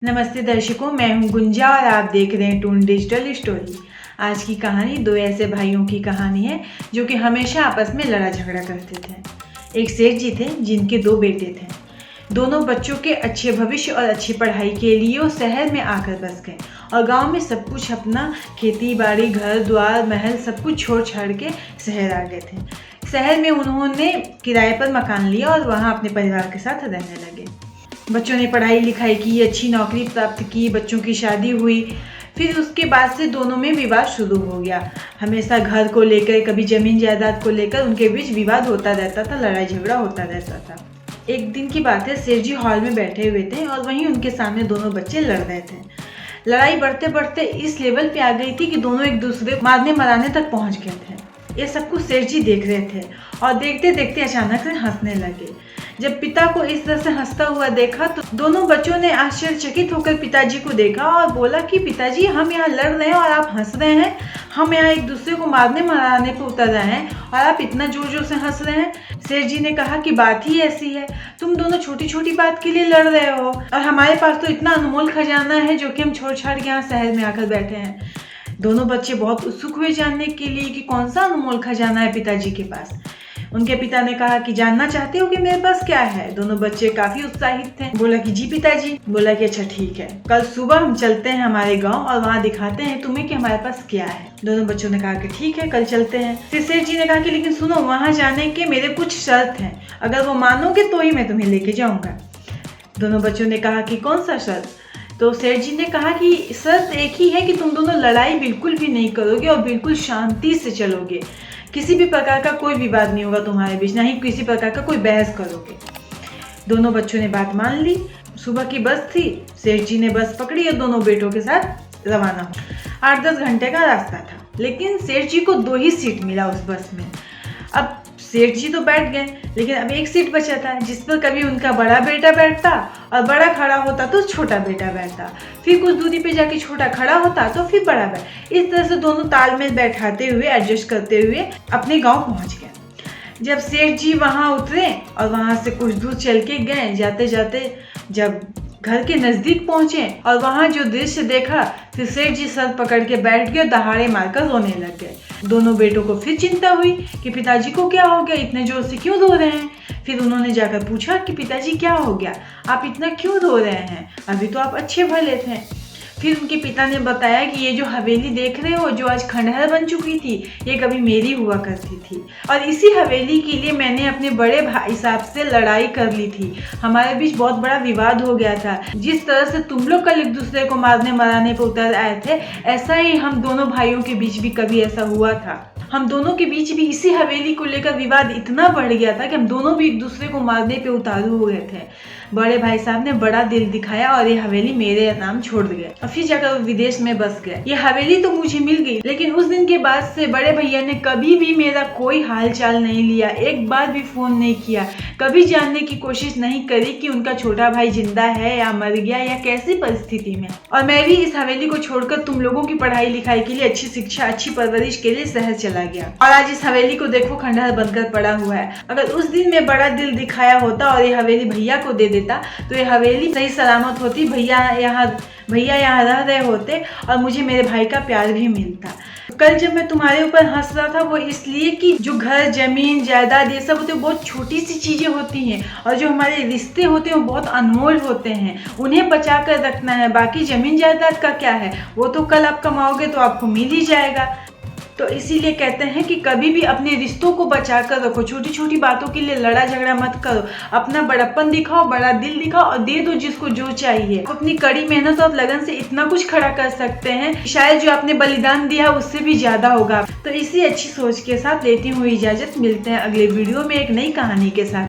नमस्ते दर्शकों, मैं हूं गुंजा और आप देख रहे हैं टून डिजिटल स्टोरी। आज की कहानी दो ऐसे भाइयों की कहानी है जो कि हमेशा आपस में लड़ा झगड़ा करते थे। एक सेठ जी थे जिनके दो बेटे थे। दोनों बच्चों के अच्छे भविष्य और अच्छी पढ़ाई के लिए वो शहर में आकर बस गए और गांव में सब कुछ अपना खेती बाड़ी घर द्वार महल सब कुछ छोड़ छाड़ के शहर आ गए थे। शहर में उन्होंने किराए पर मकान लिया और वहाँ अपने परिवार के साथ रहने लगे। बच्चों ने पढ़ाई लिखाई की, अच्छी नौकरी प्राप्त की, बच्चों की शादी हुई। फिर उसके बाद से दोनों में विवाद शुरू हो गया। हमेशा घर को लेकर, कभी जमीन जायदाद को लेकर उनके बीच विवाद होता रहता था, लड़ाई झगड़ा होता रहता था। एक दिन की बात है, सेठ जी हॉल में बैठे हुए थे और वहीं उनके सामने दोनों बच्चे लड़ रहे थे। लड़ाई बढ़ते बढ़ते इस लेवल पे आ गई थी कि दोनों एक दूसरे को मारने मराने तक पहुंच गए थे। ये सब कुछ सेठ जी देख रहे थे और देखते देखते अचानक से हंसने लगे। जब पिता को इस तरह से हंसता हुआ देखा तो दोनों बच्चों ने आश्चर्यचकित होकर पिताजी को देखा और बोला कि पिताजी, हम यहाँ लड़ रहे हैं और आप हंस रहे हैं। हम यहाँ एक दूसरे को मारने मराने पर उतर रहे हैं और आप इतना जोर जोर से हंस रहे हैं। सेठ जी ने कहा कि बात ही ऐसी है, तुम दोनों छोटी छोटी बात के लिए लड़ रहे हो और हमारे पास तो इतना अनमोल खजाना है जो कि हम छोड़ छाड़ के यहाँ शहर में आकर बैठे हैं। दोनों बच्चे बहुत उत्सुक हुए जानने के लिए कि कौन सा अनमोल खजाना है पिताजी के पास। उनके पिता ने कहा कि जानना चाहते हो कि मेरे पास क्या है। दोनों बच्चे काफी उत्साहित थे। बोला कि जी पिताजी। बोला कि अच्छा ठीक है, कल सुबह हम चलते हैं हमारे गांव और वहाँ दिखाते हैं तुम्हें कि हमारे पास क्या है। दोनों बच्चों ने कहा कि ठीक है, कल चलते हैं। फिर सेठ जी ने कहा कि लेकिन सुनो, वहाँ जाने के मेरे कुछ शर्त हैं, अगर वो मानोगे तो ही मैं तुम्हें लेके जाऊंगा। दोनों बच्चों ने कहा कि कौन सा शर्त। तो सेठ जी ने कहा कि शर्त एक ही है कि तुम दोनों लड़ाई बिल्कुल भी नहीं करोगे और बिल्कुल शांति से चलोगे। किसी भी प्रकार का कोई विवाद नहीं होगा तुम्हारे बीच, ना ही किसी प्रकार का कोई बहस करोगे। दोनों बच्चों ने बात मान ली। सुबह की बस थी, सेठ जी ने बस पकड़ी और दोनों बेटों के साथ रवाना हो। 8-10 घंटे का रास्ता था, लेकिन सेठ जी को 2 ही सीट मिला उस बस में। अब सेठ जी तो बैठ गए, लेकिन अब एक सीट बचा था जिस पर कभी उनका बड़ा बेटा बैठता और बड़ा खड़ा होता तो छोटा बेटा बैठता, फिर कुछ दूरी पे जाके छोटा खड़ा होता तो फिर बड़ा बैठ। इस तरह से दोनों तालमेल बैठाते हुए, एडजस्ट करते हुए अपने गांव पहुंच गए। जब सेठ जी वहां उतरे और वहां से कुछ दूर चल के गए, जाते जाते जब घर के नजदीक पहुंचे और वहां जो दृश्य देखा, फिर सेठ जी सर पकड़ के बैठ गए, दहाड़े मारकर रोने लग गए। दोनों बेटों को फिर चिंता हुई कि पिताजी को क्या हो गया, इतने जोर से क्यों रो रहे हैं। फिर उन्होंने जाकर पूछा कि पिताजी क्या हो गया, आप इतना क्यों रो रहे हैं, अभी तो आप अच्छे भले थे। फिर उनके पिता ने बताया कि ये जो हवेली देख रहे हो, जो आज खंडहर बन चुकी थी, ये कभी मेरी हुआ करती थी और इसी हवेली के लिए मैंने अपने बड़े भाई साहब से लड़ाई कर ली थी। हमारे बीच बहुत बड़ा विवाद हो गया था। जिस तरह से तुम लोग कल एक दूसरे को मारने मराने पर उतर आए थे, ऐसा ही हम दोनों भाइयों के बीच भी कभी ऐसा हुआ था। हम दोनों के बीच भी इसी हवेली को लेकर विवाद इतना बढ़ गया था कि हम दोनों भी एक दूसरे को मारने पे उतारू हुए थे। बड़े भाई साहब ने बड़ा दिल दिखाया और ये हवेली मेरे नाम छोड़ गए और फिर जाकर वो विदेश में बस गए। ये हवेली तो मुझे मिल गई, लेकिन उस दिन के बाद से बड़े भैया ने कभी भी मेरा कोई हाल चाल नहीं लिया, एक बार भी फोन नहीं किया, कभी जानने की कोशिश नहीं करी कि उनका छोटा भाई जिंदा है या मर गया या कैसी परिस्थिति में। और मैं भी इस हवेली को छोड़कर तुम लोगों की पढ़ाई लिखाई के लिए, अच्छी शिक्षा, अच्छी परवरिश के लिए शहर चला गया और आज इस हवेली को देखो खंडहर बनकर पड़ा हुआ है। अगर उस दिन मैं बड़ा दिल दिखाया होता और ये हवेली भैया को दे देता तो ये हवेली सही सलामत होती, भैया यहाँ रह रहे होते और मुझे मेरे भाई का प्यार भी मिलता। कल जब मैं तुम्हारे ऊपर हंस रहा था वो इसलिए कि जो घर जमीन जायदाद ये सब होते हैं बहुत छोटी सी चीजें होती हैं और जो हमारे रिश्ते होते हैं वो बहुत अनमोल होते हैं, उन्हें बचा कर रखना है। बाकी जमीन जायदाद का क्या है, वो तो कल आप कमाओगे तो आपको मिल ही जाएगा। तो इसीलिए कहते हैं कि कभी भी अपने रिश्तों को बचा कर रखो, छोटी छोटी बातों के लिए लड़ा झगड़ा मत करो, अपना बड़प्पन दिखाओ, बड़ा दिल दिखाओ और दे दो जिसको जो चाहिए। अपनी कड़ी मेहनत और लगन से इतना कुछ खड़ा कर सकते हैं, शायद जो आपने बलिदान दिया उससे भी ज्यादा होगा। तो इसी अच्छी सोच के साथ लेती हूँ इजाजत, मिलते हैं अगले वीडियो में एक नई कहानी के साथ।